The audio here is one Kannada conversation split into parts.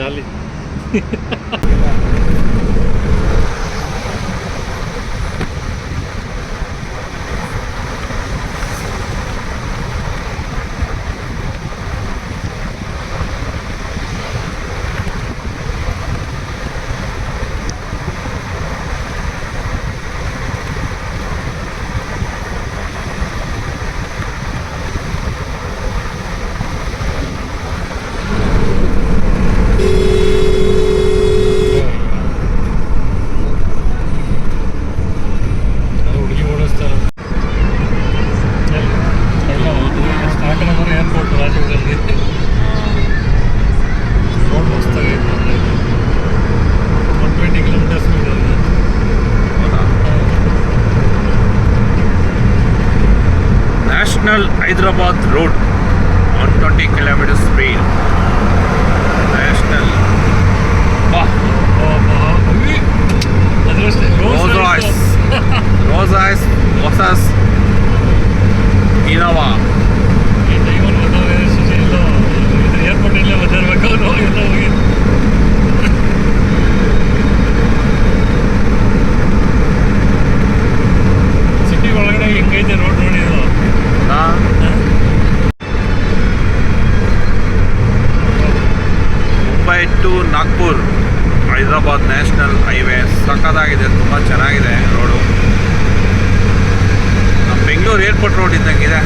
ಜಾಲಿ. National Hyderabad Road, 120 kilometers speed. National. Rolls Royce versus Innova. ಏರ್ಪೋರ್ಟಲ್ಲೇ ಬಂದಿರ್ಬೇಕು ಎಲ್ಲ ಹೋಗಿ. ಸಿಟಿ ಒಳಗಡೆ ಹೆಂಗೈತೆ ರೋಡ್ ನೋಡಿದ್ರು. Mumbai to Nagpur Hyderabad national highway ಸಖತ್ತಾಗಿದೆ, ತುಂಬ ಚೆನ್ನಾಗಿದೆ ರೋಡು. ನಮ್ಮ ಬೆಂಗಳೂರು ಏರ್ಪೋರ್ಟ್ ರೋಡ್ ಇದ್ದಂಗಿದೆ.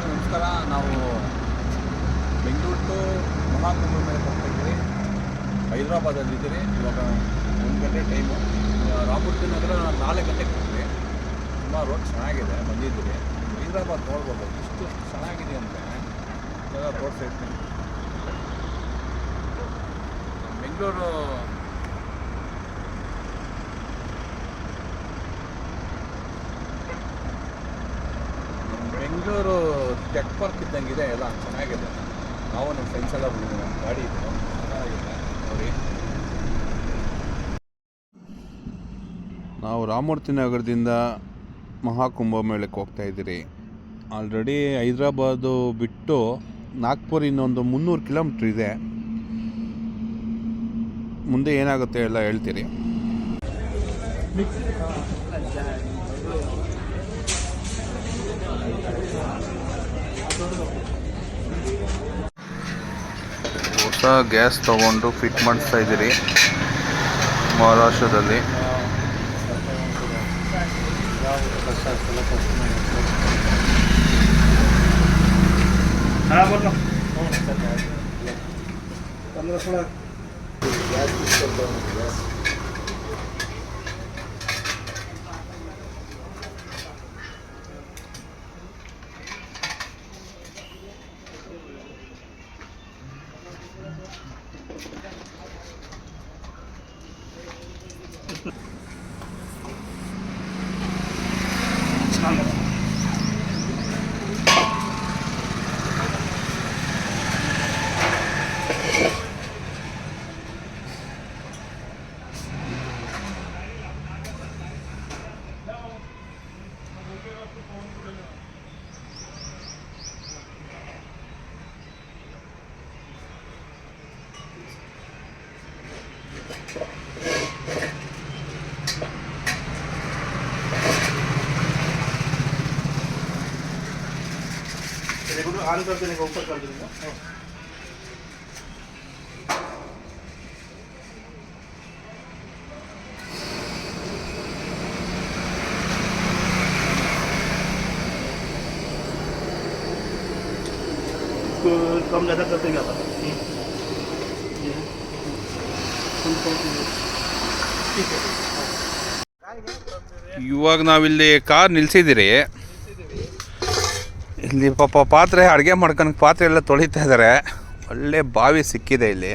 ನಮಸ್ಕಾರ. ನಾವು ಬೆಂಗಳೂರು ಟು ಮಹಾಕುಂಭ ಮೇಲೆ ಹೋಗ್ತಾಯಿದ್ದೀವಿ. ಹೈದರಾಬಾದಲ್ಲಿದ್ದೀವಿ. ಇವಾಗ 1 ಗಂಟೆ ಟೈಮು. ರಾಮಮೂರ್ತಿ ನಗರ 4 ಗಂಟೆಗೆ ಹೋಗ್ತೀವಿ. ತುಂಬ ರೋಡ್ ಚೆನ್ನಾಗಿದೆ, ಬಂದಿದ್ದೀವಿ. ಹೈದರಾಬಾದ್ ನೋಡ್ಬೋದು ಇಷ್ಟು ಚೆನ್ನಾಗಿದೆ ಅಂದರೆ ಎಲ್ಲ road side. Bengaluru Bengaluru tech park ಇದ್ದಂಗಿದೆ, ಎಲ್ಲ ಚೆನ್ನಾಗಿದೆ. ನಾವು ನಮ್ಮ ಫ್ರೆಂಡ್ಸ್ ಎಲ್ಲ ಗಾಡಿ ಇದೆ, ಚೆನ್ನಾಗಿದೆ ನೋಡಿ. ನಾವು ರಾಮಮೂರ್ತಿ ನಗರದಿಂದ ಮಹಾಕುಂಭ ಮೇಳಕ್ಕೆ ಹೋಗ್ತಾಯಿದ್ದೀರಿ. ಆಲ್ರೆಡಿ ಹೈದರಾಬಾದು ಬಿಟ್ಟು ನಾಗ್ಪುರ್ ಇನ್ನೊಂದು 300 ಕಿಲೋಮೀಟ್ರ್ ಇದೆ. ಮುಂದೆ ಏನಾಗುತ್ತೆ ಎಲ್ಲ ಹೇಳ್ತೀರಿ. ಹೊಸ ಗ್ಯಾಸ್ ತೊಗೊಂಡು ಫಿಟ್ ಮಾಡಿಸ್ತಾ ಇದ್ದೀರಿ ಮಹಾರಾಷ್ಟ್ರದಲ್ಲಿ. ऑन कर देने का ऊपर कर देंगे। कम ज़्यादा करते क्या था ಇವಾಗ ನಾವಿಲ್ಲಿ ಕಾರ್ ನಿಲ್ಸಿದ್ದೀರಿ. ಇಲ್ಲಿ ಪಾಪ ಪಾತ್ರೆ ಅಡುಗೆ ಮಾಡ್ಕೊಂಡು ಪಾತ್ರೆ ಎಲ್ಲ ತೊಳಿತಾ ಇದ್ದಾರೆ. ಒಳ್ಳೆ ಬಾವಿ ಸಿಕ್ಕಿದೆ ಇಲ್ಲಿ.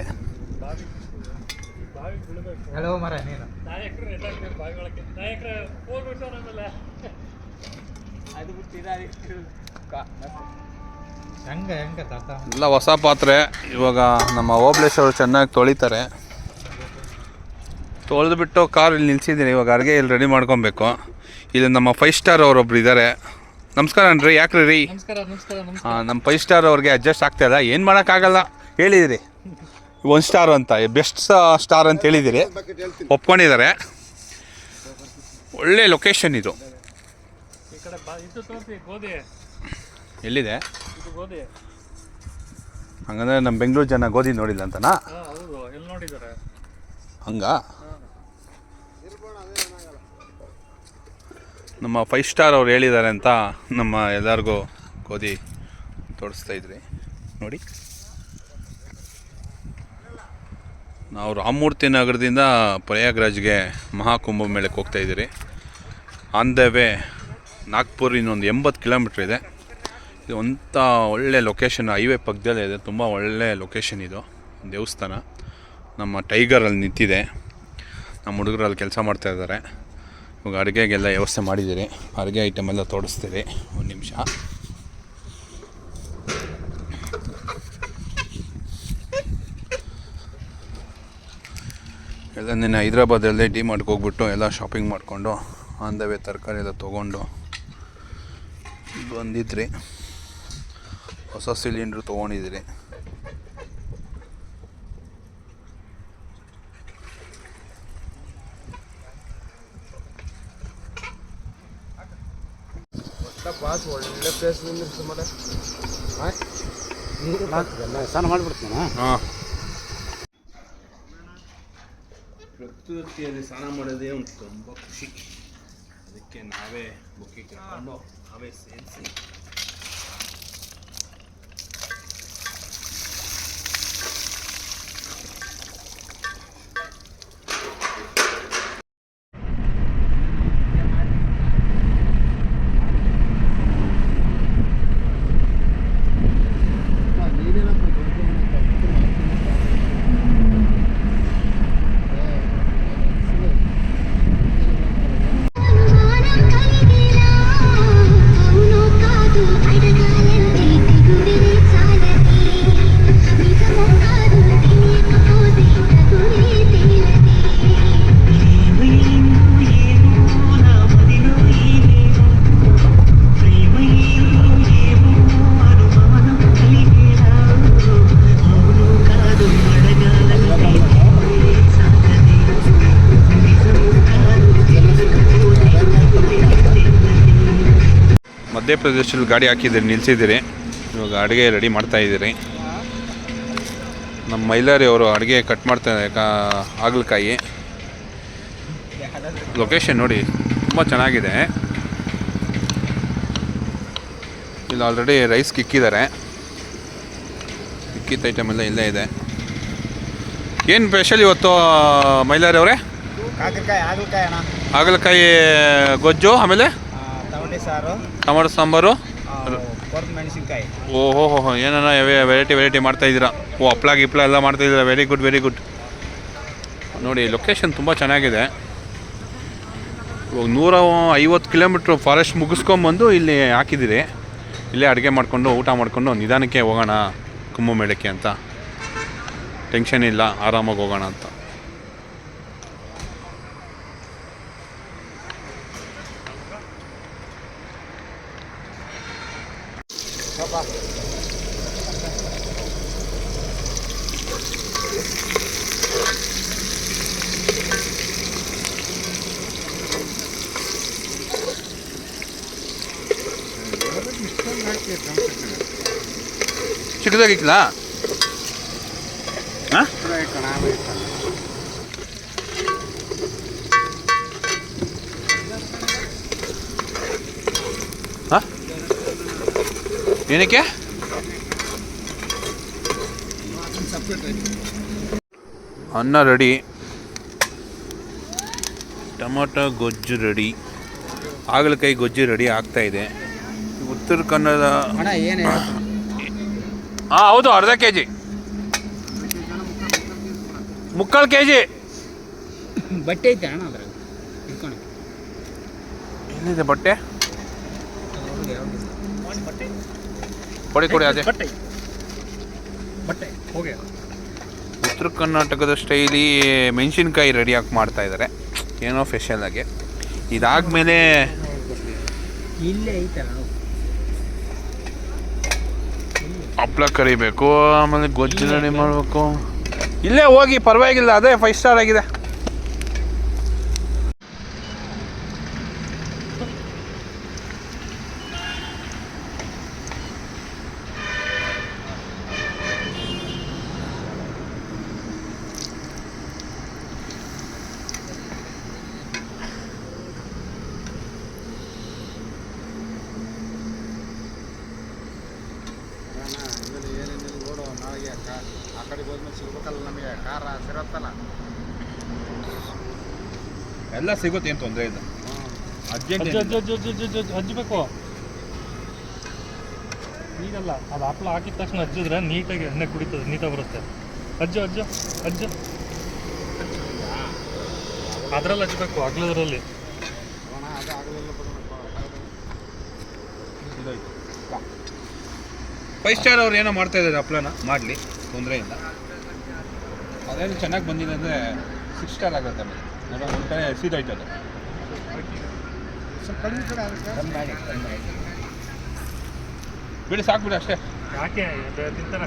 ಎಲ್ಲ ಹೊಸ ಪಾತ್ರೆ. ಇವಾಗ ನಮ್ಮ ಓಬಳೇಶ್ವರು ಚೆನ್ನಾಗಿ ತೊಳಿತಾರೆ. ತೊಳೆದ್ಬಿಟ್ಟು ಕಾರ್ ಇಲ್ಲಿ ನಿಲ್ಸಿದ್ದೀನಿ. ಇವಾಗ ಅಡುಗೆ ಇಲ್ಲಿ ರೆಡಿ ಮಾಡ್ಕೊಬೇಕು. ಇಲ್ಲಿ ನಮ್ಮ 5 ಸ್ಟಾರ್ ಅವರೊಬ್ರು ಇದ್ದಾರೆ. ನಮಸ್ಕಾರ ಅನ್ರಿ. ಯಾಕ್ರಿ ರೀ? ಹಾಂ, ನಮ್ಮ 5 ಸ್ಟಾರ್ ಅವ್ರಿಗೆ ಅಡ್ಜಸ್ಟ್ ಆಗ್ತಾಯಿಲ್ಲ. ಏನು ಮಾಡೋಕ್ಕಾಗಲ್ಲ. ಹೇಳಿದಿರಿ 1 ಸ್ಟಾರ್ ಅಂತ, ಬೆಸ್ಟ್ ಸ್ಟಾರ್ ಅಂತ ಹೇಳಿದಿರಿ, ಒಪ್ಕೊಂಡಿದ್ದಾರೆ. ಒಳ್ಳೆ ಲೊಕೇಶನ್ ಇದು. ಎಲ್ಲಿದೆ? ಹಂಗಂದ್ರೆ ನಮ್ಮ ಬೆಂಗಳೂರು ಜನ ಗೋಧಿ ನೋಡಿಲ್ಲ ಅಂತನಾ? ಹಂಗ ನಮ್ಮ 5 ಸ್ಟಾರ್ ಅವ್ರು ಹೇಳಿದ್ದಾರೆ ಅಂತ ನಮ್ಮ ಎಲ್ಲರಿಗೂ ಗೋಧಿ ತೋರಿಸ್ತಾ ಇದ್ರಿ ನೋಡಿ. ನಾವು ರಾಮಮೂರ್ತಿ ನಗರದಿಂದ ಪ್ರಯಾಗ್ರಾಜ್ಗೆ ಮಹಾಕುಂಭ ಮೇಳಕ್ಕೆ ಹೋಗ್ತಾಯಿದ್ದೀರಿ. ಆನ್ ದ ವೇ ನಾಗ್ಪುರ್ ಇನ್ನೊಂದು 80 ಕಿಲೋಮೀಟ್ರ್ ಇದೆ. ಇದು ಒಂಥ ಒಳ್ಳೆ ಲೊಕೇಶನ್, ಹೈವೇ ಪಕ್ಕದಲ್ಲೇ ಇದೆ. ತುಂಬ ಒಳ್ಳೆ ಲೊಕೇಶನ್ ಇದು. ದೇವಸ್ಥಾನ ನಮ್ಮ ಟೈಗರಲ್ಲಿ ನಿಂತಿದೆ. ನಮ್ಮ ಹುಡುಗರಲ್ಲಿ ಕೆಲಸ ಮಾಡ್ತಾಯಿದ್ದಾರೆ. ಇವಾಗ ಅಡುಗೆಗೆಲ್ಲ ವ್ಯವಸ್ಥೆ ಮಾಡಿದ್ದೀರಿ. ಅಡುಗೆ ಐಟಮ್ ಎಲ್ಲ ತೋರಿಸ್ತೀರಿ. ಒಂದು ನಿಮಿಷ. ಎಲ್ಲ ನಿನ್ನೆ ಹೈದ್ರಾಬಾದಲ್ಲೇ ಡಿ ಮಾರ್ಟ್ಗೆ ಹೋಗ್ಬಿಟ್ಟು ಎಲ್ಲ ಶಾಪಿಂಗ್ ಮಾಡಿಕೊಂಡು ಆನ್ ದ ವೇ ತರಕಾರಿ ಎಲ್ಲ ತೊಗೊಂಡು ಬಂದಿದ್ರಿ. ಹೊಸ ಸಿಲಿಂಡ್ರು ತೊಗೊಂಡಿದ್ದೀರಿ. ಒಳ್ಳೆ ಪ್ಲೇಸ್ ಸ್ನಾನ ಮಾಡಿಬಿಡ್ತೀನ. ಹಾಂ, ಪ್ರಕೃತಿಯಲ್ಲಿ ಸ್ನಾನ ಮಾಡೋದೇ ಒಂದು ತುಂಬ ಖುಷಿ. ಅದಕ್ಕೆ ನಾವೇ ಬುಕ್ಕಿ ಕಟ್ಕೊಂಡು ನಾವೇ ಸೇರಿಸಿ ಮಧ್ಯಪ್ರದೇಶದಲ್ಲಿ ಗಾಡಿ ಹಾಕಿದ್ದೀರಿ, ನಿಲ್ಲಿಸಿದ್ದೀರಿ. ಇವಾಗ ಅಡುಗೆ ರೆಡಿ ಮಾಡ್ತಾಯಿದ್ದೀರಿ. ನಮ್ಮ ಮೈಲಾರಿ ಅವರು ಅಡುಗೆ ಕಟ್ ಮಾಡ್ತಾರೆ. ಹಾಗಲಕಾಯಿ ಲೊಕೇಶನ್ ನೋಡಿ, ತುಂಬ ಚೆನ್ನಾಗಿದೆ. ಇಲ್ಲಿ ಆಲ್ರೆಡಿ ರೈಸ್ ಇಕ್ಕಿದ್ದಾರೆ. ಇಕ್ಕಿದ ಐಟಮ್ ಎಲ್ಲ ಇಲ್ಲೇ ಇದೆ. ಏನು ಸ್ಪೆಷಲ್ ಇವತ್ತು ಮೈಲಾರಿ ಅವರೇ? ಹಾಗಲಕಾಯಿ ಗೊಜ್ಜು, ಆಮೇಲೆ ಟೊಮಟೊ ಸಾಂಬಾರು, ಮೆಣಸಿನ್ಕಾಯಿ. ಓಹೋ, ಏನಾರ ವೆರೈಟಿ ಮಾಡ್ತಾಯಿದ್ದೀರಾ. ಹಪ್ಳ ಗಿಪ್ಳ ಎಲ್ಲ ಮಾಡ್ತಾಯಿದ್ದೀರಾ. Very good. ನೋಡಿ ಲೊಕೇಶನ್ ತುಂಬ ಚೆನ್ನಾಗಿದೆ. ಇವಾಗ 150 ಕಿಲೋಮೀಟ್ರ್ ಫಾರೆಸ್ಟ್ ಮುಗಿಸ್ಕೊಂಬಂದು ಇಲ್ಲಿ ಹಾಕಿದ್ದೀರಿ. ಇಲ್ಲೇ ಅಡುಗೆ ಮಾಡಿಕೊಂಡು ಊಟ ಮಾಡಿಕೊಂಡು ನಿಧಾನಕ್ಕೆ ಹೋಗೋಣ ಕುಂಭಮೇಳಕ್ಕೆ ಅಂತ. ಟೆನ್ಷನ್ ಇಲ್ಲ, ಆರಾಮಾಗಿ ಹೋಗೋಣ ಅಂತ. ಚಿಕ್ಕದಾಗಿತ್ತಲ್ಲ? ಹಾಂ, ಹಾಂ, ಏನಕ್ಕೆ ಅನ್ನ ರೆಡಿ, ಟೊಮೊಟೊ ಗೊಜ್ಜು ರೆಡಿ, ಹಾಗಲಕಾಯಿ ಗೊಜ್ಜು ರೆಡಿ ಆಗ್ತಾಯಿದೆ. ಉತ್ತರ ಕನ್ನಡ ಅಣ್ಣ ಏನು ಹಾಂ ಹೌದು, ಅರ್ಧ ಕೆ ಜಿ, ಮುಕ್ಕಾಲು ಕೆ ಜಿ ಬಟ್ಟೆ ಐತೆ ಅಣ್ಣ ಅದ್ರಾಗ ಇಟ್ಕೊಂಡು ಎಲ್ಲಿದೆ ಬಟ್ಟೆ? ಕೊಡಿ ಕೊಡಿ, ಅದೇ ಬಟ್ಟೆ ಹೋಗಿ. ಉತ್ತರ ಕರ್ನಾಟಕದ ಸ್ಟೈಲಿ ಮೆಣಸಿನ್ಕಾಯಿ ರೆಡಿ ಹಾಕಿ ಮಾಡ್ತಾಯಿದ್ದಾರೆ, ಏನೋ ಸ್ಪೆಷಲ್ ಆಗಿ. ಇದಾದಮೇಲೆ ಇಲ್ಲೇ ಐತಲ್ಲ ಹಪ್ಳ ಕರಿಬೇಕು, ಆಮೇಲೆ ಗೊಜ್ಜು ರೆಡಿ ಮಾಡಬೇಕು. ಇಲ್ಲೇ ಹೋಗಿ ಪರವಾಗಿಲ್ಲ, ಅದೇ 5 ಸ್ಟಾರ್ ಆಗಿದೆ. ಆ ಕಡೆ ಹೋದ್ಮೇಲೆ ಸಿಗ್ಬೇಕಲ್ಲ ನಮಗೆ ಖಾರ ಸಿರತ್ತಲ್ಲ. ಎಲ್ಲ ಸಿಗುತ್ತೆ, ಏನು ತೊಂದರೆ ಇಲ್ಲ. ಹಜ್ಬೇಕು ಈಗಲ್ಲ, ಅದು ಹಪ್ಪಳ ಹಾಕಿದ ತಕ್ಷಣ ಹಜ್ಜಿದ್ರೆ ನೀಟಾಗಿ ಎಣ್ಣೆ ಕುಡಿತದೆ, ನೀಟಾಗಿ ಬರುತ್ತೆ. ಅಜ್ಜು ಅಜ್ಜು ಅಜ್ಜು ಅದ್ರಲ್ಲಿ ಹಚ್ಬೇಕು, ಅಗ್ಲದ್ರಲ್ಲಿ. 5 ಸ್ಟಾರ್ ಅವ್ರು ಏನೋ ಮಾಡ್ತಾ ಇದ್ದಾರೆ, ಹಪ್ಳನ ಮಾಡಲಿ, ತೊಂದರೆ ಇಲ್ಲ. ಅದೇನು ಚೆನ್ನಾಗಿ ಬಂದಿದೆ ಅಂದರೆ 6 ಸ್ಟಾರ್ ಆಗುತ್ತೆ. ಆಮೇಲೆ ನೋಡೋ ಒಂದು ಕಡೆ ಸೀದಾಯ್ತದೆ. ಬಿಡಿ, ಸಾಕ್ಬಿಡಿ ಅಷ್ಟೇ, ಯಾಕೆ ತಿಂತಾರ?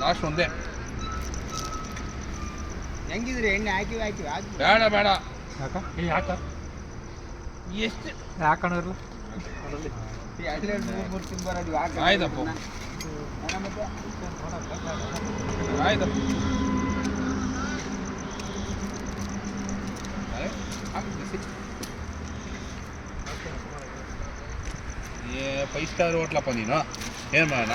ಲಾಸ್ಟ್ ಒಂದೇ. ಹೆಂಗಿದ್ರಿ ಎಣ್ಣೆ ಹಾಕಿ ಬೇಡ ಬೇಡ, ಯಾಕ ಯಾಕ ಎಷ್ಟು ಯಾಕಣ್ಣ ಆಯ್ತಪ್ಪ, ಆಯ್ತಪ್ಪ. 5 ಸ್ಟಾರ್ ಹೋಟ್ಲಪ್ಪ ನೀನು, ಏನು ಮಾಡೋಣ?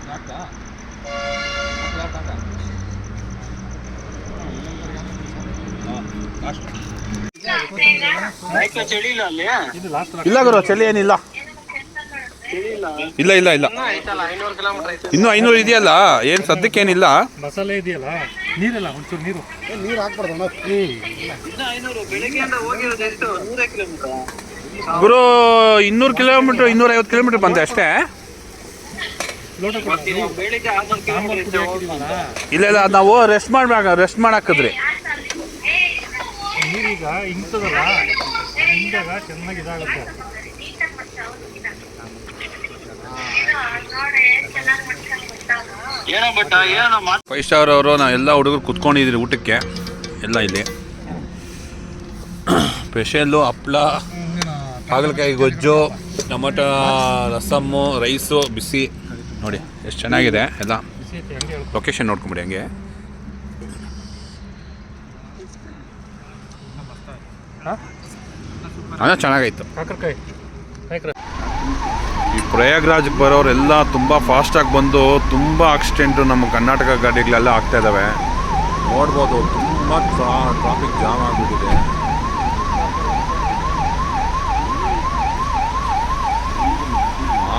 ಸಾಕಾ? ಇಲ್ಲ ಗುರು, ಚಳಿ ಏನಿಲ್ಲ. ಇಲ್ಲ ಇಲ್ಲ ಇಲ್ಲ, ಇನ್ನೂ 500 ಇದೆಯಲ್ಲ, ಏನು ಸದ್ಯಕ್ಕೇನಿಲ್ಲ. ಮಸಾಲೆ ಇದೆಯಲ್ಲ, ನೀರಿಲ್ಲ, ಒಂಚೂರು ನೀರು ಹಾಕ್ಬಾರ್ದು. ಗುರು 200 ಕಿಲೋಮೀಟ್ರ್ 250 ಕಿಲೋಮೀಟ್ರ್ ಬಂದೆ ಅಷ್ಟೇ. ಲೋಟ ಇಲ್ಲ ಇಲ್ಲ, ನಾವು ರೆಸ್ಟ್ ಮಾಡಾಕಿದ್ರಿ. ನೀರೀಗ ಹಿಂಗ್ತದಲ್ಲ, ಹಿಂದಾಗ ಚೆನ್ನಾಗಿ ಇದಾಗುತ್ತೆ. 5 ಸ್ಟಾರ್ ಅವರು ನಾವೆಲ್ಲ ಹುಡುಗರು ಕುತ್ಕೊಂಡಿದ್ದೀರಿ ಊಟಕ್ಕೆ ಎಲ್ಲ. ಇಲ್ಲಿ ಸ್ಪೆಷಲ್ಲು ಹಪ್ಳ, ಹಾಗಲಕಾಯಿ ಗೊಜ್ಜು, ಟೊಮೊಟೊ ರಸಮ್ಮು, ರೈಸು, ಬಿಸಿ. ನೋಡಿ ಎಷ್ಟು ಚೆನ್ನಾಗಿದೆ ಎಲ್ಲ. ಲೊಕೇಶನ್ ನೋಡ್ಕೊಂಬಿಡಿ ಹಂಗೆ. ಅನ್ನ ಚೆನ್ನಾಗಾಯ್ತು. ಈ ಪ್ರಯಾಗ್ರಾಜ್ಗೆ ಬರೋರೆಲ್ಲ ತುಂಬ ಫಾಸ್ಟಾಗಿ ಬಂದು ತುಂಬ ಆಕ್ಸಿಡೆಂಟು ನಮ್ಮ ಕರ್ನಾಟಕ ಗಾಡಿಗಳೆಲ್ಲ ಆಗ್ತಾ ಇದ್ದಾವೆ. ನೋಡ್ಬೋದು, ತುಂಬ ಟ್ರಾಫಿಕ್ ಜಾಮ್ ಆಗಿಬಿಟ್ಟಿದೆ.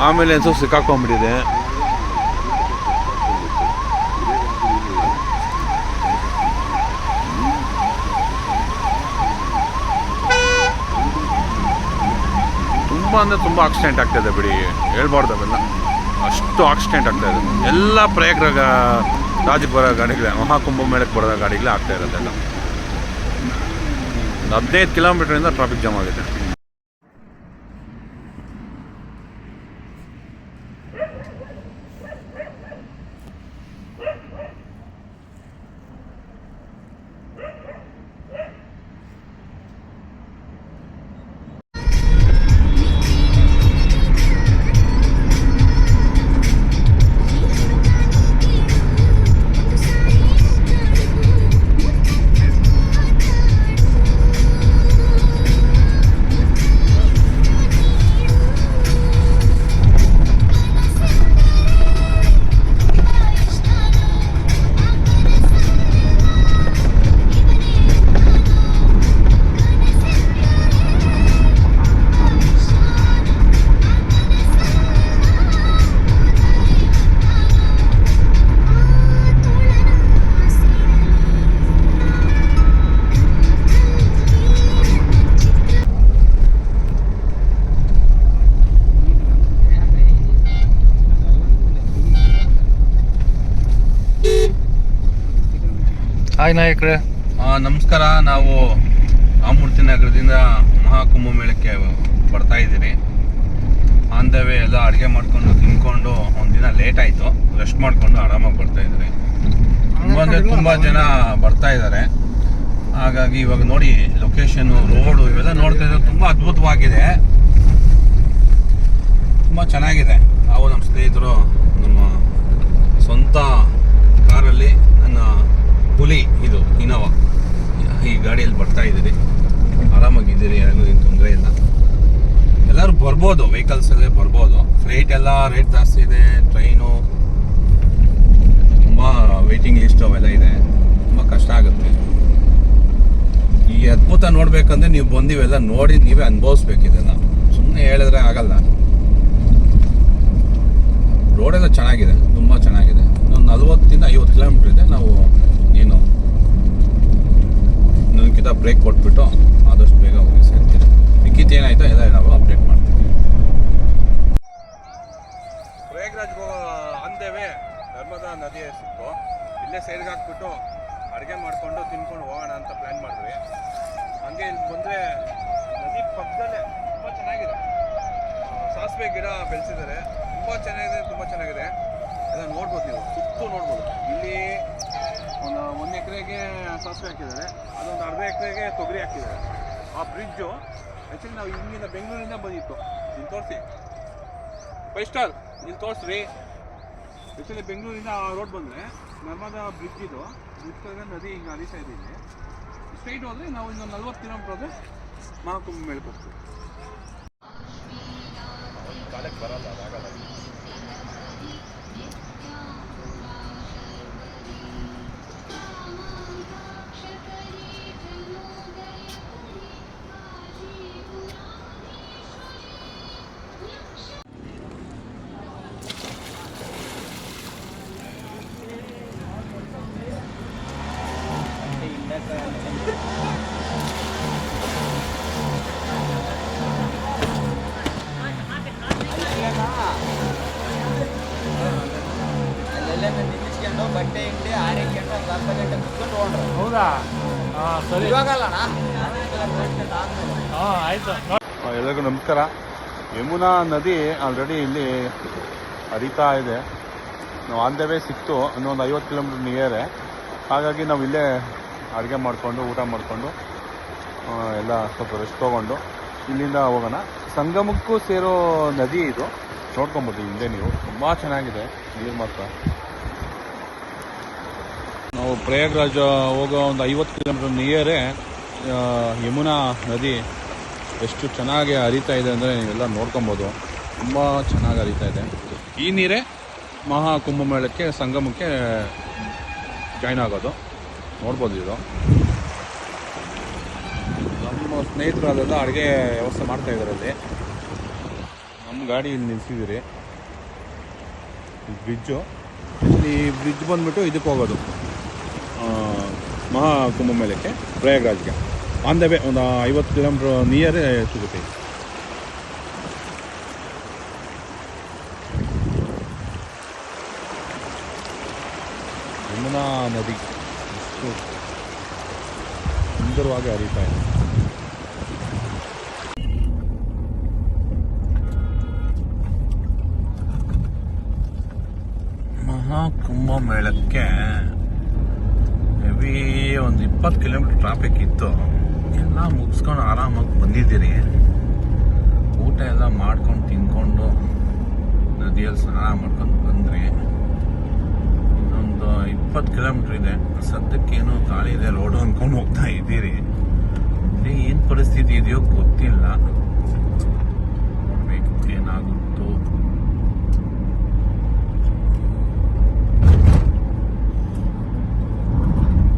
ಆಮೇಲೆ ಅನ್ಸೋ ಸಿಕ್ಕಾಕೊಂಡ್ಬಿಟ್ಟಿದೆ. ತುಂಬ ಅಂದರೆ ತುಂಬ ಆಕ್ಸಿಡೆಂಟ್ ಆಗ್ತಾಯಿದೆ ಬಿಡಿ, ಹೇಳ್ಬಾರ್ದು ಅವೆಲ್ಲ. ಅಷ್ಟು ಆಕ್ಸಿಡೆಂಟ್ ಆಗ್ತಾಯಿದೆ ಎಲ್ಲ. ರಾಜ್ಯಕ್ಕೆ ಬರೋ ಗಾಡಿಗಳೇ, ಮಹಾಕುಂಭ ಮೇಳಕ್ಕೆ ಬರೋ ಗಾಡಿಗಳೇ ಆಗ್ತಾ ಇರೋದೆಲ್ಲ. 15 ಕಿಲೋಮೀಟ್ರಿಂದ ಟ್ರಾಫಿಕ್ ಜಾಮ್ ಆಗಿದೆ. ಹಾಯ್ ನಾಯಕ್ರೆ. ನಮಸ್ಕಾರ. ನಾವು ರಾಮಮೂರ್ತಿ ನಗರದಿಂದ ಮಹಾಕುಂಭಮೇಳಕ್ಕೆ ಬರ್ತಾ ಇದ್ದೀರಿ. ಆನ್ ದ ವೇ ಎಲ್ಲ ಅಡುಗೆ ಮಾಡ್ಕೊಂಡು ತಿನ್ಕೊಂಡು ಒಂದಿನ ಲೇಟ್ ಆಯಿತು, ರೆಸ್ಟ್ ಮಾಡಿಕೊಂಡು ಆರಾಮಾಗಿ ಬರ್ತಾ ಇದ್ದೀರಿ. ತುಂಬ ಜನ ಬರ್ತಾ ಇದ್ದಾರೆ. ಹಾಗಾಗಿ ಇವಾಗ ನೋಡಿ ಲೊಕೇಶನ್ನು, ರೋಡು ಇವೆಲ್ಲ ನೋಡ್ತಾ ಇದ್ದಾರೆ. ತುಂಬ ಅದ್ಭುತವಾಗಿದೆ, ತುಂಬ ಚೆನ್ನಾಗಿದೆ. ನಾವು ನಮ್ಮ ಸ್ನೇಹಿತರು ನಮ್ಮ ಸ್ವಂತ ಕಾರಲ್ಲಿ, ನನ್ನ ಹುಲಿ ಇದು ಇನೋವಾ, ಈ ಗಾಡಿಯಲ್ಲಿ ಬರ್ತಾ ಇದ್ದೀರಿ. ಆರಾಮಾಗಿದ್ದೀರಿ, ಏನೂ ತೊಂದರೆ ಇಲ್ಲ. ಎಲ್ಲರೂ ಬರ್ಬೋದು, ವೆಹಿಕಲ್ಸಲ್ಲೇ ಬರ್ಬೋದು. ಫ್ಲೈಟ್ ಎಲ್ಲ ರೇಟ್ ಜಾಸ್ತಿ ಇದೆ, ಟ್ರೈನು ತುಂಬ ವೆಯ್ಟಿಂಗ್ ಲಿಸ್ಟ್ ಅವೆಲ್ಲ ಇದೆ, ತುಂಬ ಕಷ್ಟ ಆಗುತ್ತೆ. ಈ ಅದ್ಭುತ ನೋಡ್ಬೇಕಂದ್ರೆ ನೀವು ಬಂದಿವೆಲ್ಲ ನೋಡಿ ನೀವೇ ಅನುಭವಿಸ್ಬೇಕಿದೆಲ್ಲ, ಸುಮ್ಮನೆ ಹೇಳಿದ್ರೆ ಆಗಲ್ಲ. ರೋಡೆಲ್ಲ ಚೆನ್ನಾಗಿದೆ, ತುಂಬ ಚೆನ್ನಾಗಿದೆ. ಒಂದು 40-50 ಕಿಲೋಮೀಟ್ರ್ ಇದೆ. ನಾವು ಏನು ನನಗಿಂತ ಬ್ರೇಕ್ ಕೊಟ್ಬಿಟ್ಟು ಆದಷ್ಟು ಬೇಗ ಹೋಗಿ ಸೇರ್ತೀವಿ. ಮಿಕ್ಕಿತ್ತು ಏನಾಯ್ತು ಎಲ್ಲ ನಾವು ಅಪ್ಡೇಟ್ ಮಾಡ್ತೀವಿ. ಪ್ರಯಾಗ್ರಾಜ್ಗೆ ಅಂದೇವೆ ನರ್ಮದಾ ನದಿ ಸಿಕ್ತು. ಇಲ್ಲೇ ಸೈಡ್ಗೆ ಹಾಕ್ಬಿಟ್ಟು ಅಡುಗೆ ಮಾಡಿಕೊಂಡು ತಿನ್ಕೊಂಡು ಹೋಗೋಣ ಅಂತ ಪ್ಲ್ಯಾನ್ ಮಾಡಿದ್ವಿ. ಹಂಗೆ ಇಲ್ಲಿ ಬಂದರೆ ನದಿ ಪಕ್ಕದಲ್ಲೇ ತುಂಬ ಚೆನ್ನಾಗಿದೆ. ಸಾಸಿವೆ ಗಿಡ ಬೆಳೆಸಿದ್ದಾರೆ, ತುಂಬ ಚೆನ್ನಾಗಿದೆ. ಎಲ್ಲ ನೋಡ್ಬೋದು, ನೀವು ಸುತ್ತು ನೋಡ್ಬೋದು. ಇಲ್ಲಿ ಒಂದು ಎಕರೆಗೆ ಸಾಸಿವೆ ಹಾಕಿದ್ದಾರೆ, ಅದೊಂದು ಅರ್ಧ ಎಕರೆಗೆ ತೊಗರಿ ಹಾಕಿದ್ದಾರೆ. ಆ ಬ್ರಿಡ್ಜು ಆ್ಯಕ್ಚುಲಿ ನಾವು ಹಿಂಗಿಂದ ಬೆಂಗಳೂರಿಂದ ಬಂದಿತ್ತು. ಇಲ್ಲಿ ತೋರಿಸಿ 5 ಸ್ಟಾರ್, ಇಲ್ಲಿ ತೋರಿಸ್ರಿ. ಆ್ಯಕ್ಚುಲಿ ಬೆಂಗಳೂರಿಂದ ಆ ರೋಡ್ ಬಂದರೆ ನರ್ಮದಾ ಬ್ರಿಡ್ಜ್, ಇದು ಬ್ರಿಡ್ಜ್ ಕಡೆ ನದಿ ಹಿಂಗೆ ಹರಿತಾ ಇದೆ. ಇಲ್ಲಿ ಸ್ಟ್ರೈಟ್ ಹೋದರೆ ನಾವು ಇನ್ನೊಂದು 40 ಕಿಲೋಮೀಟ್ರ್ ಹೋದರೆ ಮಹಾಕುಂಭ ಮೇಳಕ್ಕೆ ಹೋಗ್ತೀವಿ. ಕಾಲಕ್ಕೆ ಬರಲ್ಲ, ಅದಾಗಲ್ಲ. ನಿಲ್ಲಿಸ್ಕೊಂಡು ಬಟ್ಟೆ ಹಿಂಡಿ ಆರೈಕೊಂಡು ಒಂದು ಅರ್ಧ ಗಂಟೆ ಕುತ್ಕೊಂಡು ಹೋಗ್ರಿ. ಹೌದಾ? ಹಾಂ ಸರಿ, ಇವಾಗಲ್ಲಣ್ಣ. ಹಾಂ ಆಯಿತು. ಎಲ್ಲರಿಗೂ ನಮಸ್ಕಾರ. ಯಮುನಾ ನದಿ ಆಲ್ರೆಡಿ ಇಲ್ಲಿ ಹರಿತಾ ಇದೆ. ನಾವು ಆನ್ ದ ವೇ ಸಿಕ್ತು, ಇನ್ನೊಂದು 50 ಕಿಲೋಮೀಟ್ರ್ ನಿಯರೇ. ಹಾಗಾಗಿ ನಾವು ಇಲ್ಲೇ ಅಡುಗೆ ಮಾಡಿಕೊಂಡು ಊಟ ಮಾಡಿಕೊಂಡು ಎಲ್ಲ ಸ್ವಲ್ಪ ರೆಸ್ಟ್ ತೊಗೊಂಡು ಇಲ್ಲಿಂದ ಹೋಗೋಣ. ಸಂಗಮಕ್ಕೂ ಸೇರೋ ನದಿ ಇದು, ನೋಡ್ಕೊಬೋದು ಹಿಂದೆ ನೀವು. ತುಂಬ ಚೆನ್ನಾಗಿದೆ ನೀರು ಮಾತ್ರ. ನಾವು ಪ್ರಯಾಗ್ರಾಜ್ ಹೋಗೋ ಒಂದು 50 ಕಿಲೋಮೀಟ್ರ್ ನಿಯರೇ ಯಮುನಾ ನದಿ ಎಷ್ಟು ಚೆನ್ನಾಗಿ ಹರಿತಾ ಇದೆ ಅಂದರೆ ನೀವೆಲ್ಲ ನೋಡ್ಕೊಬೋದು. ತುಂಬ ಚೆನ್ನಾಗಿ ಹರಿತಾ ಇದೆ. ಈ ನೀರೇ ಮಹಾಕುಂಭಮೇಳಕ್ಕೆ, ಸಂಗಮಕ್ಕೆ ಜಾಯ್ನ್ ಆಗೋದು. ನೋಡ್ಬೋದು ಇದು. ನಮ್ಮ ಸ್ನೇಹಿತರು ಅದೆಲ್ಲ ಅಡುಗೆ ವ್ಯವಸ್ಥೆ ಮಾಡ್ತಾ ಇದ್ದಾರೆ ಅಲ್ಲಿ. ನಮ್ಮ ಗಾಡಿ ಇಲ್ಲಿ ನಿಲ್ಸಿದ್ದೀರಿ. ಬ್ರಿಡ್ಜು, ಈ ಬ್ರಿಡ್ಜ್ ಬಂದುಬಿಟ್ಟು ಇದಕ್ಕೆ ಹೋಗೋದು ಮಹಾಕುಂಭಮೇಳಕ್ಕೆ, ಪ್ರಯಾಗ್ರಾಜ್ಗೆ. ಆನ್ ದ ವೇ ಒಂದು 50 ಕಿಲೋಮೀಟ್ರ್ ನಿಯರೇ ಸಿಗುತ್ತೆ. ಯಮುನಾ ನದಿ ಎಷ್ಟು ಸುಂದರವಾಗಿ ಹರಿತಾ ಇದೆ. ಮಹಾಕುಂಭಮೇಳಕ್ಕೆ ಹೆವಿ ಒಂದು 20 ಕಿಲೋಮೀಟ್ರ್ ಟ್ರಾಫಿಕ್ ಇತ್ತು. ಎಲ್ಲ ಮುಗಿಸ್ಕೊಂಡು ಆರಾಮಾಗಿ ಬಂದಿದ್ದೀರಿ. ಊಟ ಎಲ್ಲ ಮಾಡ್ಕೊಂಡು ತಿನ್ಕೊಂಡು ನದಿಯಲ್ಲಿ ಸ್ನಾನ ಮಾಡ್ಕೊಂಡು ಬಂದ್ರಿ. ಇನ್ನೊಂದು 20 ಕಿಲೋಮೀಟ್ರ್ ಇದೆ. ಸದ್ಯಕ್ಕೇನು ಖಾಲಿ ಇದೆ ರೋಡು ಅಂದ್ಕೊಂಡು ಹೋಗ್ತಾ ಇದ್ದೀರಿ. ಇಲ್ಲಿ ಏನು ಪರಿಸ್ಥಿತಿ ಇದೆಯೋ ಗೊತ್ತಿಲ್ಲ, ನೋಡ್ಬೇಕು ಏನಾಗುತ್ತೋ.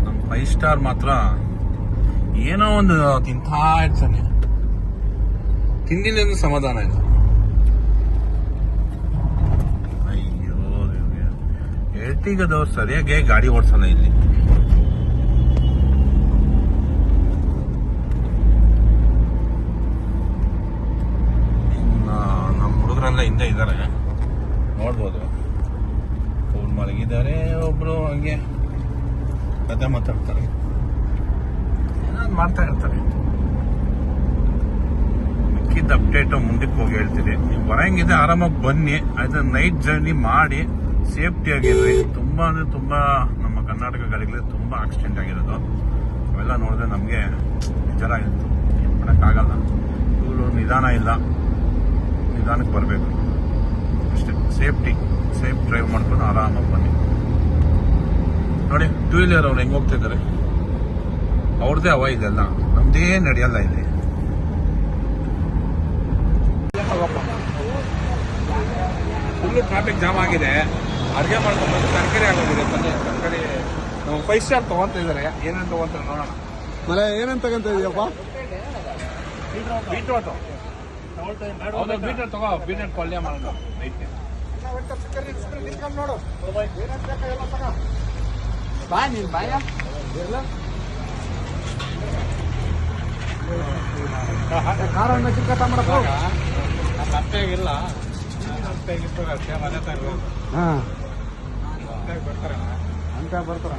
ನಮ್ಮ 5 ಸ್ಟಾರ್ ಮಾತ್ರ ಏನೋ ಒಂದು ತಿಂತಾ ಇರ್ತಾನೆ, ತಿಂದಿನ ಸಮಾಧಾನ ಇಲ್ಲ. ಅಯ್ಯೋ, ಎರ್ಟಿಗದವ್ರು ಸರಿಯಾಗಿ ಗಾಡಿ ಓಡಿಸಲ್ಲ ಇಲ್ಲಿ. ನಮ್ಮ ಹುಡುಗರೆಲ್ಲ ಹಿಂದೆ ಇದ್ದಾರೆ, ನೋಡ್ಬೋದು. ಒಬ್ರು ಮಲಗಿದ್ದಾರೆ, ಒಬ್ರು ಹಂಗೆ ಕತೆ ಮಾತಾಡ್ತಾರೆ, ಏನಾದ್ರು ಮಾಡ್ತಾ ಇರ್ತಾರೆ. ಮಿಕ್ಕಿದ ಅಪ್ಡೇಟು ಮುಂದಕ್ಕೆ ಹೋಗಿ ಹೇಳ್ತೀರಿ. ನೀವು ಬರಂಗಿದೆ ಆರಾಮಾಗಿ ಬನ್ನಿ. ಆಯ್ತು, ನೈಟ್ ಜರ್ನಿ ಮಾಡಿ ಸೇಫ್ಟಿ ಆಗಿರ್ರಿ. ತುಂಬಾ ಅಂದರೆ ತುಂಬ ನಮ್ಮ ಕರ್ನಾಟಕ ಗಾಡಿಗಳಲ್ಲಿ ತುಂಬ ಆಕ್ಸಿಡೆಂಟ್ ಆಗಿರೋದು. ಅವೆಲ್ಲ ನೋಡಿದ್ರೆ ನಮಗೆ ಬೇಜಾರಾಗಿತ್ತು. ಮಾಡೋಕ್ಕಾಗಲ್ಲ. ಇವರು ನಿಧಾನ ಇಲ್ಲ, ನಿಧಾನಕ್ಕೆ ಬರಬೇಕು ಅಷ್ಟೇ. ಸೇಫ್ ಡ್ರೈವ್ ಮಾಡ್ಕೊಂಡು ಆರಾಮಾಗಿ ಬನ್ನಿ. ನೋಡಿ, ಟೂ ವೀಲರ್ ಅವ್ರು ಹೆಂಗೆ ಹೋಗ್ತಾ ಇದ್ದಾರೆ, ಅವ್ರದ್ದೇ ಹವಾ ಇದೆಲ್ಲ, ನಮ್ದೇ ನಡೆಯಲ್ಲ ಇಲ್ಲಿ. ಫುಲ್ಲು ಟ್ರಾಫಿಕ್ ಜಾಮ್ ಆಗಿದೆ. ಅಡುಗೆ ಮಾಡ್ಕೊಂಡು ತರಕಾರಿ ಆಗೋಗಿದೆ. ಬನ್ನಿ, ತರಕಾರಿ ನಾವು 5 ಸ್ಟಾರ್ ತೊಗೊತಾ ಇದ್ದಾರೆ. ಏನೇನು ತೊಗೊಂತಾರೆ ನೋಡೋಣ. ಮಳೆ ಏನೇನು ತಗೊಂತ ಇದೆಯಪ್ಪ? ಬೀಟ್ರೋಟ್ ತಗೋ, ಬೀಟ್ರೋಟ್ ಪಲ್ಯ ಮಾಡೋಣ ನೈಟ್ಗೆ. ಬಾ ನೀನ್ ಬಾಯ ಖಾರನ್ನ ಚಿಕ್ಕ ಮಾಡಪ್ಪ. ಅಷ್ಟೇಗಿಲ್ಲ, ಅಷ್ಟೇಗಿತ್ತು ಅಷ್ಟೇ ಮನೆ ತರಬೇಕು. ಹಾಂ ಬರ್ತಾರೆ ಅಂತ ಬರ್ತಾರ.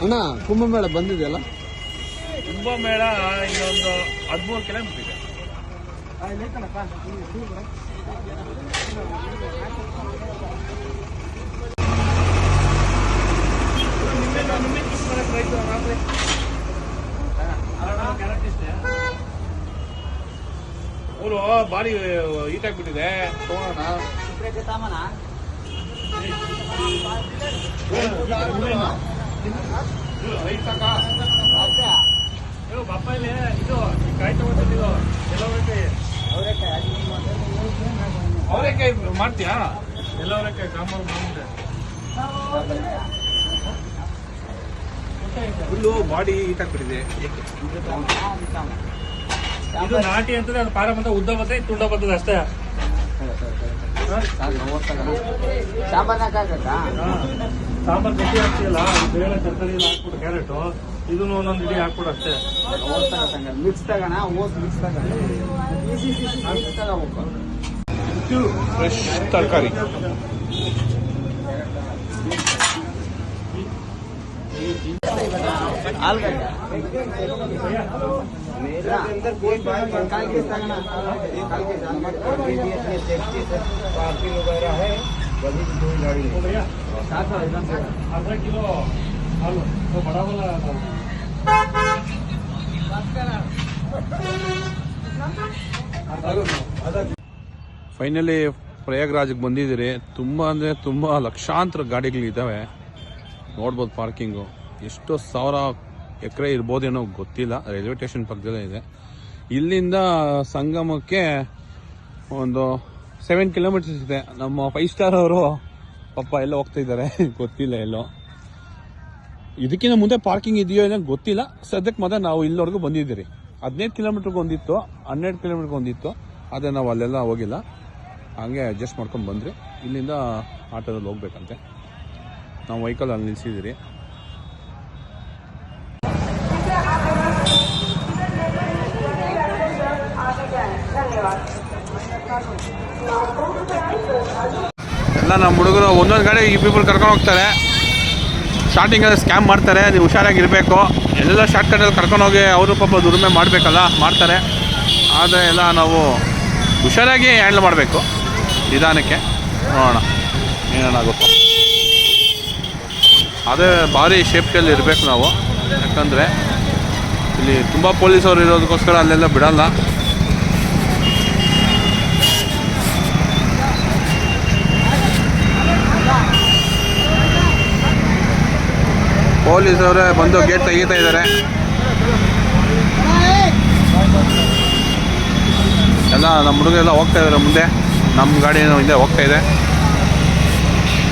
ಅಣ್ಣ ಕುಂಭಮೇಳ ಬಂದಿದೆಯಲ್ಲ? ಕುಂಭಮೇಳ ಇನ್ನೊಂದು 13 ಕಿಲೋಮೀಟರ್ ಇದೆ. ಊರು ಬಾರಿ ಹೀಟ್ ಆಗ್ಬಿಟ್ಟಿದೆ. ತಗೋಣ ಬಾಪ ಇಲ್ಲಿ ಇದು ಕಾಯಿ ತಗೋತಿದ್ದು ಅವರೇಕಾಯಿ ಮಾಡ್ತೀಯಾ? ಎಲ್ಲ ಅವರೇಕಾಯಿ ಸಾಂಬಾರು ಮಾಡ್ಬಿಟ್ಟೆ. ಫುಲ್ಲು ಬಾಡಿ ಹೀಟ್ ಆಗ್ಬಿಟ್ಟಿದೆ. ಇದು ನಾಟಿ ಅಂತಂದ್ರೆ ಅದು ಪಾರ ಬಂದ ಉದ್ದ ಬರ್ತದೆ, ತುಂಡ ಬರ್ತದೆ ಅಷ್ಟೇ. ಸಾಂಬಾರ್ ಗಟ್ಟಿ ಹಾಕ್ತಿಯಲ್ಲ, ಬೇಳೆ ತರಕಾರಿ ಎಲ್ಲ ಹಾಕ್ಬಿಟ್ಟು ಕ್ಯಾರೆಟ್ ಇದನ್ನು ಒಂದೊಂದು ಇಡೀ ಹಾಕ್ಬಿಡು ಅಷ್ಟೇ. ಮಿಕ್ಸ್ ತಗೋಣ, ಮಿಕ್ಸ್ ತಗೋಬೇಕು. ಫ್ರೆಶ್ ತರಕಾರಿ. ಆಲೂಗಡ್ಡೆ मेरा अंदर कोई बात काल के तगना काल के पार्किंग वगैरह है, बड़ी कोई गाड़ी नहीं. भैया 700 एकदम से आधा किलो आलू तो बड़ा वाला ಫೈನಲಿ ಪ್ರಯಾಗ್ರಾಜ್ಗೆ ಬಂದಿದ್ದೀರಿ. ತುಂಬ ಅಂದರೆ ತುಂಬ ಲಕ್ಷಾಂತರ ಗಾಡಿಗಳಿದ್ದಾವೆ. ನೋಡ್ಬೋದು ಪಾರ್ಕಿಂಗು. ಎಷ್ಟೋ ಸಾವಿರ ಎಕರೆ ಇರ್ಬೋದೇನೋ ಗೊತ್ತಿಲ್ಲ. ರೈಲ್ವೆ ಸ್ಟೇಷನ್ ಪಕ್ಕದಲ್ಲೇ ಇದೆ. ಇಲ್ಲಿಂದ ಸಂಗಮಕ್ಕೆ ಒಂದು 7 ಕಿಲೋಮೀಟರ್ಸ್ ಇದೆ. ನಮ್ಮ 5 ಸ್ಟಾರ್ ಅವರು ಪಾಪ ಎಲ್ಲ ಹೋಗ್ತಾ ಇದ್ದಾರೆ, ಗೊತ್ತಿಲ್ಲ ಎಲ್ಲೋ. ಇದಕ್ಕಿಂತ ಮುಂದೆ ಪಾರ್ಕಿಂಗ್ ಇದೆಯೋ ಏನೋ ಗೊತ್ತಿಲ್ಲ. ಸದ್ಯಕ್ಕೆ ಮಾತ್ರ ನಾವು ಇಲ್ಲಿವರೆಗೂ ಬಂದಿದ್ದೀರಿ. 15 ಕಿಲೋಮೀಟ್ರಿಗೆ ಒಂದಿತ್ತು, 12 ಕಿಲೋಮೀಟ್ರಿಗೆ ಒಂದಿತ್ತು. ಆದರೆ ನಾವು ಅಲ್ಲೆಲ್ಲ ಹೋಗಿಲ್ಲ, ಹಾಗೆ ಅಡ್ಜಸ್ಟ್ ಮಾಡ್ಕೊಂಡು ಬಂದ್ರಿ. ಇಲ್ಲಿಂದ ಆಟೋದಲ್ಲಿ ಹೋಗ್ಬೇಕಂತೆ. ನಾವು ವೆಹಿಕಲ್ ಅಲ್ಲಿ ನಿಲ್ಲಿಸಿದ್ದೀರಿ. ಎಲ್ಲ ನಮ್ಮ ಹುಡುಗರು ಒಂದೊಂದು ಗಾಡಿ ಈ ಪೀಪಲ್ ಕರ್ಕೊಂಡು ಹೋಗ್ತಾರೆ. ಸ್ಟಾರ್ಟಿಂಗಲ್ಲಿ ಸ್ಕ್ಯಾಮ್ ಮಾಡ್ತಾರೆ, ನೀವು ಹುಷಾರಾಗಿರಬೇಕು. ಎಲ್ಲ ಶಾರ್ಟ್ಕಟ್ಟಲ್ಲಿ ಕರ್ಕೊಂಡೋಗಿ ಅವರು ಪಾಪ ದುಡಿಮೆ ಮಾಡಬೇಕಲ್ಲ, ಮಾಡ್ತಾರೆ. ಆದರೆ ಎಲ್ಲ ನಾವು ಹುಷಾರಾಗಿ ಹ್ಯಾಂಡಲ್ ಮಾಡಬೇಕು, ನಿಧಾನಕ್ಕೆ. ನೋಡೋಣ ಏನೇನಾಗುತ್ತೋ. ಅದೇ ಭಾರಿ ಸೇಫ್ಟಿಯಲ್ಲಿ ಇರಬೇಕು ನಾವು. ಯಾಕಂದರೆ ಇಲ್ಲಿ ತುಂಬ ಪೊಲೀಸವರು ಇರೋದಕ್ಕೋಸ್ಕರ ಅಲ್ಲೆಲ್ಲ ಬಿಡಲ್ಲ. ಪೊಲೀಸವರೇ ಬಂದು ಗೇಟ್ ತೆಗೀತಾ ಇದ್ದಾರೆ. ಎಲ್ಲ ನಮ್ಮ ಹುಡುಗರೆಲ್ಲ ಹೋಗ್ತಾ ಇದ್ದಾರೆ ಮುಂದೆ. ನಮ್ಮ ಗಾಡಿ ಹಿಂದೆ ಹೋಗ್ತಾ ಇದೆ.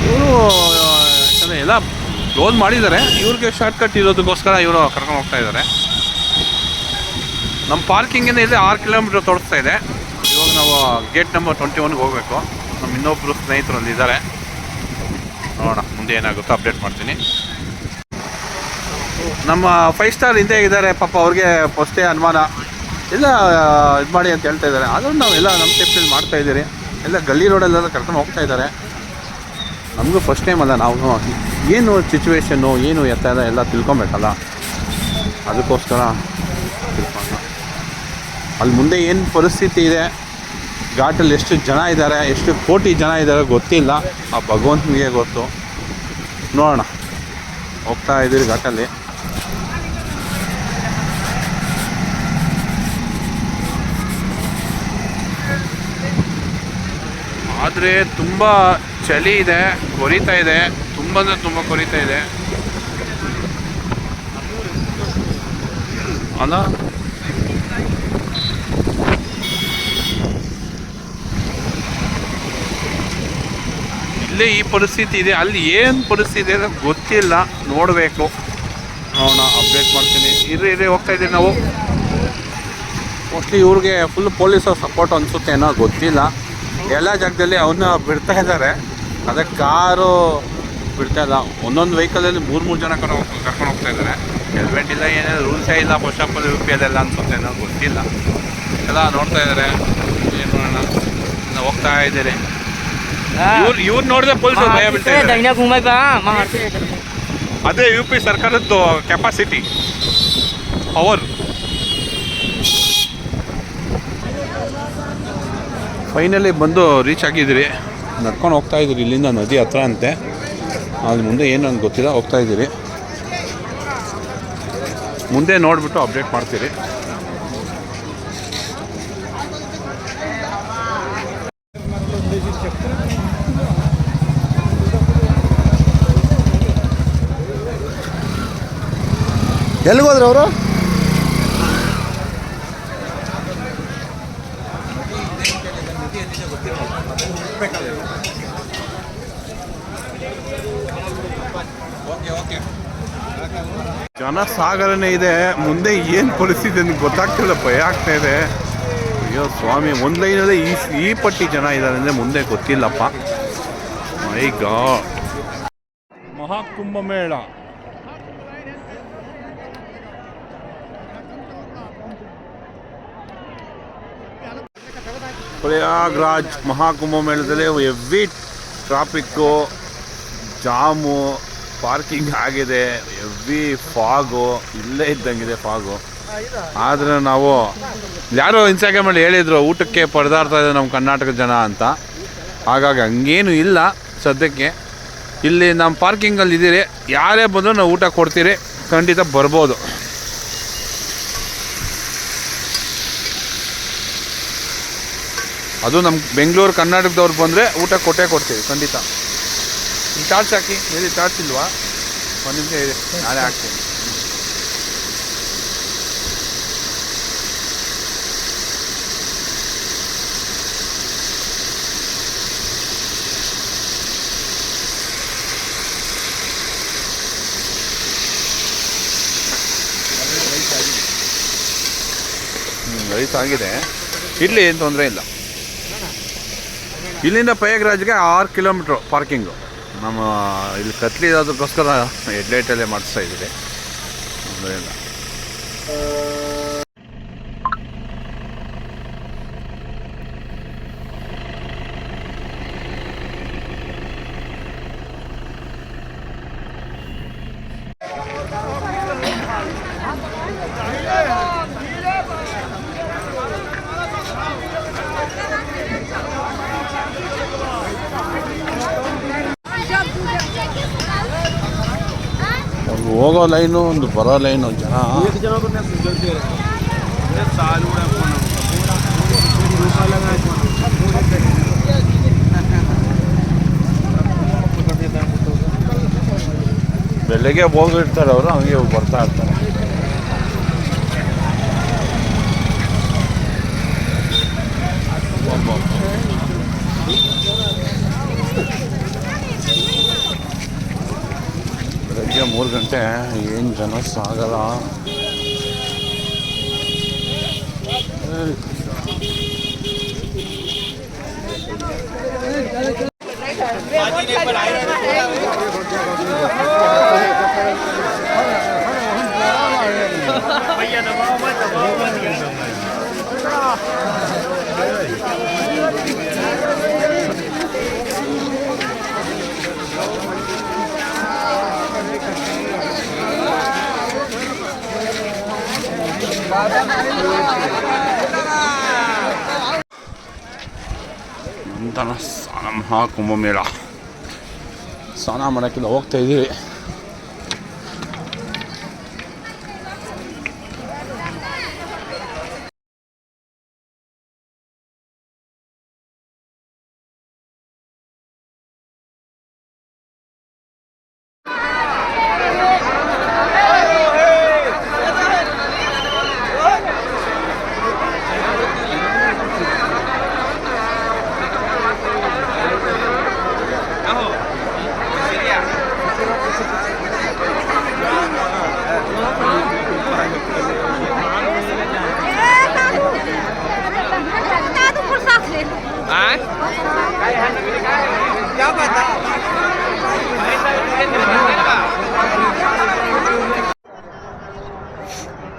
ಇವರು ಎಲ್ಲ ಕ್ಲೋಸ್ ಮಾಡಿದ್ದಾರೆ. ಇವ್ರಿಗೆ ಶಾರ್ಟ್ಕಟ್ ಇರೋದಕ್ಕೋಸ್ಕರ ಇವರು ಕರ್ಕೊಂಡು ಹೋಗ್ತಾ ಇದ್ದಾರೆ. ನಮ್ಮ ಪಾರ್ಕಿಂಗಿಂದ ಇಲ್ಲಿ 6 ಕಿಲೋಮೀಟ್ರ್ ತೋರಿಸ್ತಾ ಇದೆ. ಇವಾಗ ನಾವು ಗೇಟ್ ನಂಬರ್ 21ಗೆ ಹೋಗಬೇಕು. ನಮ್ಮ ಇನ್ನೊಬ್ಬರು ಸ್ನೇಹಿತರು ಅಲ್ಲಿ ಇದ್ದಾರೆ. ನೋಡೋಣ ಮುಂದೆ ಏನಾಗುತ್ತೋ ಅಪ್ಡೇಟ್ ಮಾಡ್ತೀನಿ. ನಮ್ಮ 5 ಸ್ಟಾರ್ ಹಿಂದೆ ಇದ್ದಾರೆ ಪಾಪ. ಅವ್ರಿಗೆ ಫಸ್ಟೇ ಅನುಮಾನ ಎಲ್ಲ ಇದು ಮಾಡಿ ಅಂತ ಹೇಳ್ತಾ ಇದ್ದಾರೆ. ಆದರೂ ನಾವೆಲ್ಲ ನಮ್ಮ ಸೇಫ್ಟಿಲಿ ಮಾಡ್ತಾಯಿದ್ದೀರಿ. ಎಲ್ಲ ಗಲ್ಲಿ ರೋಡಲ್ಲೆಲ್ಲ ಕರ್ಕೊಂಡು ಹೋಗ್ತಾ ಇದ್ದಾರೆ. ನಮಗೂ ಫಸ್ಟ್ ಟೈಮ್ ಅಲ್ಲ, ನಾವು ಏನು ಸಿಚುವೇಶನ್ನು ಏನು ಎತ್ತ ಎಲ್ಲ ತಿಳ್ಕೊಬೇಕಲ್ಲ, ಅದಕ್ಕೋಸ್ಕರ ತಿಳ್ಕೊಂಡು ಅಲ್ಲಿ ಮುಂದೆ ಏನು ಪರಿಸ್ಥಿತಿ ಇದೆ, ಘಾಟಲ್ಲಿ ಎಷ್ಟು ಜನ ಇದ್ದಾರೆ, ಎಷ್ಟು ಕೋಟಿ ಜನ ಇದ್ದಾರೆ ಗೊತ್ತಿಲ್ಲ, ಆ ಭಗವಂತನಿಗೆ ಗೊತ್ತು. ನೋಡೋಣ, ಹೋಗ್ತಾ ಇದ್ದೀರಿ ಘಾಟಲ್ಲಿ. ಆದರೆ ತುಂಬ ಚಳಿ ಇದೆ, ಕೊರಿತಾ ಇದೆ, ತುಂಬ ಅಂದರೆ ತುಂಬ ಕೊರಿತಾ ಇದೆ ಅಲ್ಲ. ಇಲ್ಲೇ ಈ ಪರಿಸ್ಥಿತಿ ಇದೆ, ಅಲ್ಲಿ ಏನು ಪರಿಸ್ಥಿತಿ ಇದೆ ಗೊತ್ತಿಲ್ಲ, ನೋಡಬೇಕು. ನೋಡೋಣ, ಅಪ್ಡೇಟ್ ಮಾಡ್ತೀನಿ. ಇರ್ರಿ ಹೋಗ್ತಾ ಇದ್ದೀವಿ ನಾವು. ಮೋಸ್ಟ್ಲಿ ಇವ್ರಿಗೆ ಫುಲ್ ಪೊಲೀಸವ್ರ ಸಪೋರ್ಟ್ ಅನಿಸುತ್ತೆ ಏನೋ ಗೊತ್ತಿಲ್ಲ. ಎಲ್ಲ ಜಾಗದಲ್ಲಿ ಅವನ್ನ ಬಿಡ್ತಾ ಇದ್ದಾರೆ, ಅದಕ್ಕೆ ಕಾರು ಬಿಡ್ತಾ ಇಲ್ಲ. ಒಂದೊಂದು ವೆಹಿಕಲಲ್ಲಿ 3 ಜನ ಕರ್ಕೊಂಡು ಹೋಗ್ತಾ ಇದ್ದಾರೆ. ಹೆಲ್ಮೆಟ್ ಇಲ್ಲ, ಏನೇನು ರೂಲ್ಸೇ ಇಲ್ಲ, ಪೋಷಾಪಲ್ಲಿ UP ಅದೆಲ್ಲ ಅನ್ಸುತ್ತೆ ಏನೋ ಗೊತ್ತಿಲ್ಲ. ಎಲ್ಲ ನೋಡ್ತಾ ಇದ್ದಾರೆ. ಏನು ಮಾಡೋಣ, ಹೋಗ್ತಾ ಇದ್ದೀರಿ. ಇವ್ರು ನೋಡಿದ್ರೆ ಪೊಲೀಸರು ಭಯ ಬೀಳ್ತಾ ಇದ್ದಾರೆ. ಅದೇ UP ಸರ್ಕಾರದ್ದು ಕೆಪಾಸಿಟಿ, ಪವರ್. ಫೈನಲಿ ಬಂದು ರೀಚ್ ಆಗಿದ್ದೀರಿ. ನಡ್ಕೊಂಡು ಹೋಗ್ತಾ ಇದ್ದೀರಿ, ಇಲ್ಲಿಂದ ನದಿ ಹತ್ರ ಅಂತೆ. ಅಲ್ಲಿ ಮುಂದೆ ಏನು ಅಂತ ಗೊತ್ತಿಲ್ಲ, ಹೋಗ್ತಾ ಇದ್ದೀರಿ. ಮುಂದೆ ನೋಡಿಬಿಟ್ಟು ಅಪ್ಡೇಟ್ ಮಾಡ್ತೀರಿ. ಎಲ್ಲಿಗೋದ್ರು ಅವರು? ಜನಸಾಗರನೇ ಇದೆ, ಮುಂದೆ ಏನು ಪರಿಸ್ಥಿತಿ ಅಂತ ಗೊತ್ತಾಗ್ತಿಲ್ಲ, ಭಯ ಆಗ್ತಾ ಇದೆ. ಅಯ್ಯೋ ಸ್ವಾಮಿ, ಒಂದು ಲೈನಲ್ಲಿ ಈ ಪಟ್ಟಿ ಜನ ಇದ್ದಾರೆ ಅಂದರೆ ಮುಂದೆ ಗೊತ್ತಿಲ್ಲಪ್ಪ. My god. ಮಹಾಕುಂಭಮೇಳ ಪ್ರಯಾಗ್ರಾಜ್ ಮಹಾಕುಂಭಮೇಳದಲ್ಲಿ ಹೆವಿ ಟ್ರಾಫಿಕ್ಕು, ಜಾಮು, ಪಾರ್ಕಿಂಗ್ ಆಗಿದೆ, ಹೆವಿ ಫಾಗು, ಇಲ್ಲೇ ಇದ್ದಂಗಿದೆ ಫಾಗು. ಆದರೆ ನಾವು ಯಾರೋ ಇನ್ಸ್ಟಾಗ್ರಾಮಲ್ಲಿ ಹೇಳಿದರು ಊಟಕ್ಕೆ ಪರದಾಡ್ತಾ ಇದೆ ನಮ್ಮ ಕರ್ನಾಟಕದ ಜನ ಅಂತ. ಹಾಗಾಗಿ ಹಂಗೇನು ಇಲ್ಲ ಸದ್ಯಕ್ಕೆ. ಇಲ್ಲಿ ನಮ್ಮ ಪಾರ್ಕಿಂಗಲ್ಲಿ ಇದ್ದೀರಿ, ಯಾರೇ ಬಂದರೂ ನಾವು ಊಟ ಕೊಡ್ತೀರಿ, ಖಂಡಿತ ಬರ್ಬೋದು. ಅದು ನಮ್ಮ ಬೆಂಗಳೂರು ಕರ್ನಾಟಕದವ್ರು ಬಂದರೆ ಊಟ ಕೊಟ್ಟೇ ಕೊಡ್ತೀವಿ ಖಂಡಿತ. ಚಾರ್ಜ್ ಹಾಕಿ, ಎಲ್ಲಿ ಚಾರ್ಜ್ ಇಲ್ವಾ? ಒಂದು ನಿಮಿಷ ಇದೆ, ನಾಳೆ ಹಾಕ್ತೀನಿ. ರೈಸ್ ಆಗಿದೆ, ಇರಲಿ, ಏನು ತೊಂದರೆ ಇಲ್ಲ. ಇಲ್ಲಿಂದ ಪ್ರಯಾಗ್ರಾಜ್ಗೆ 6 ಕಿಲೋಮೀಟ್ರು ಪಾರ್ಕಿಂಗು. ನಮ್ಮ ಇಲ್ಲಿ ಕತ್ಲಿ ಅದಕ್ಕೋಸ್ಕರ ಹೆಡ್ಲೈಟಲ್ಲೇ ಮಾಡಿಸ್ತಾ ಇದ್ದೀವಿ. ತೊಂದರೆ ಇಲ್ಲ. ಹೋಗೋ ಲೈನು, ಒಂದು ಬರೋ ಲೈನು. ಜನ ಬೆಳಗ್ಗೆ ಹೋಗಿರ್ತಾರೆ ಅವರು, ಹಂಗೆ ಬರ್ತಾ ಇರ್ತಾರೆ. ಬೆಳಗ್ಗೆ 3 ಗಂಟೆ, ಏನು ಜನ ಸಾಗರ. ನಂತರ ಸ್ನಾನ ಮಹಾಕುಂಭಮೇಳ ಸ್ನಾನ ಮಾಡೋಕ್ಕೆಲ್ಲ ಹೋಗ್ತಾ ಇದ್ದೀವಿ.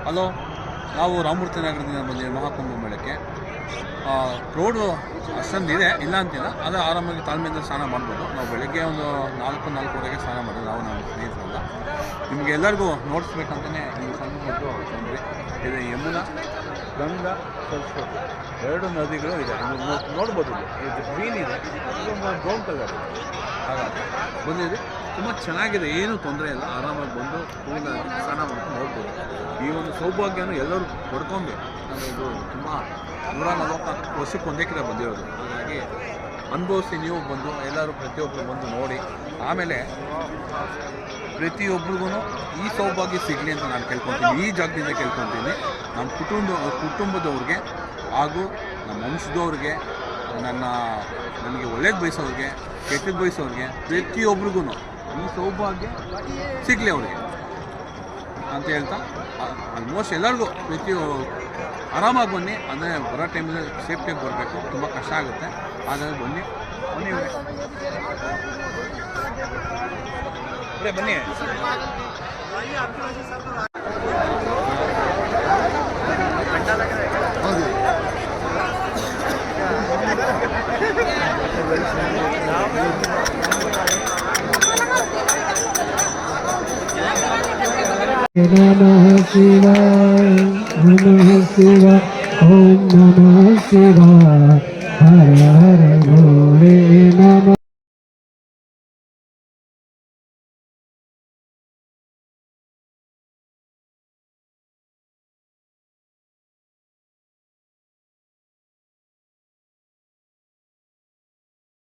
ಹಲೋ, ನಾವು ರಾಮಮೂರ್ತಿ ನಗರದಿಂದ ಬಂದಿದ್ದೀವಿ ಮಹಾಕುಂಭ ಮೇಳಕ್ಕೆ. ರೋಡು ಅಷ್ಟೊಂದಿದೆ, ಇಲ್ಲ ಅಂತಿಲ್ಲ, ಆದರೆ ಆರಾಮಾಗಿ ತಾಳ್ಮೆಯಿಂದ ಸ್ನಾನ ಮಾಡ್ಬೋದು. ನಾವು ಬೆಳಗ್ಗೆ ಒಂದು 4-4:30 ಸ್ನಾನ ಮಾಡಿದ್ವಿ, ನಾವು ನಮ್ಮ ಸ್ನೇಹಿತರೆಲ್ಲ. ನಿಮಗೆ ಎಲ್ಲರಿಗೂ ನೋಡಿಸ್ಬೇಕಂತಲೇ ಈ ಸಣ್ಣ ಮಕ್ಕಳು ತೊಂದರೆ ಇದು ಯಮುನಾ, ಗಂಗಾ, ಸರಸ್ವತಿ 2 ನದಿಗಳು ಇದೆ. ನೋಡ್ಬೋದು, ಇದು ಗ್ರೀನ್ ಇದೆ, ಇದೊಂದು ಬ್ರೌನ್ ಕಲರ್. ಹಾಗಾಗಿ ಬಂದಿದೆ, ತುಂಬ ಚೆನ್ನಾಗಿದೆ, ಏನೂ ತೊಂದರೆ ಇಲ್ಲ. ಆರಾಮಾಗಿ ಬಂದು ಹೂವಿನಲ್ಲಿ ಸ್ನಾನ ಮಾಡ್ಕೊಂಡು ಹೋಗ್ಬೋದು. ಈ ಒಂದು ಸೌಭಾಗ್ಯನೂ ಎಲ್ಲರೂ ಪಡ್ಕೊಬೇಕು. ಇದು ತುಂಬ 144 ವರ್ಷಕ್ಕೆ ಒಂದೇ ಕಡೆ ಬಂದಿರೋದು. ಹಾಗಾಗಿ ಅನುಭವಿಸಿ ನೀವು ಬಂದು ಎಲ್ಲರೂ ಪ್ರತಿಯೊಬ್ಬರು ಬಂದು ನೋಡಿ. ಆಮೇಲೆ ಪ್ರತಿಯೊಬ್ಬರಿಗೂ ಈ ಸೌಭಾಗ್ಯ ಸಿಗಲಿ ಅಂತ ನಾನು ಕೇಳ್ಕೊತೀನಿ, ಈ ಜಾಗದಿಂದ ಕೇಳ್ಕೊತೀನಿ. ನಮ್ಮ ಕುಟುಂಬದವ್ರಿಗೆ ಹಾಗೂ ನಮ್ಮ ವಂಶದವ್ರಿಗೆ, ನನಗೆ ಒಳ್ಳೇದು ಬಯಸೋರಿಗೆ, ಕೆಟ್ಟದ್ದು ಬಯಸೋರಿಗೆ, ಪ್ರತಿಯೊಬ್ರಿಗೂ ಈ ಸೌಭಾಗ್ಯ ಸಿಗಲಿ ಅವ್ರಿಗೆ ಅಂತ ಹೇಳ್ತಾ, ಆಲ್ಮೋಸ್ಟ್ ಎಲ್ಲರಿಗೂ ಆರಾಮಾಗಿ ಬನ್ನಿ. ಅಂದರೆ ಬರೋ ಟೈಮಲ್ಲಿ ಸೇಫ್ಟಿಯಾಗಿ ಬರಬೇಕು, ತುಂಬ ಕಷ್ಟ ಆಗುತ್ತೆ. ಹಾಗಾಗಿ ಬನ್ನಿ ಬನ್ನಿ. नमः शिवाय नमः शिवाय ओम नमः शिवाय हर हर भोले नमः।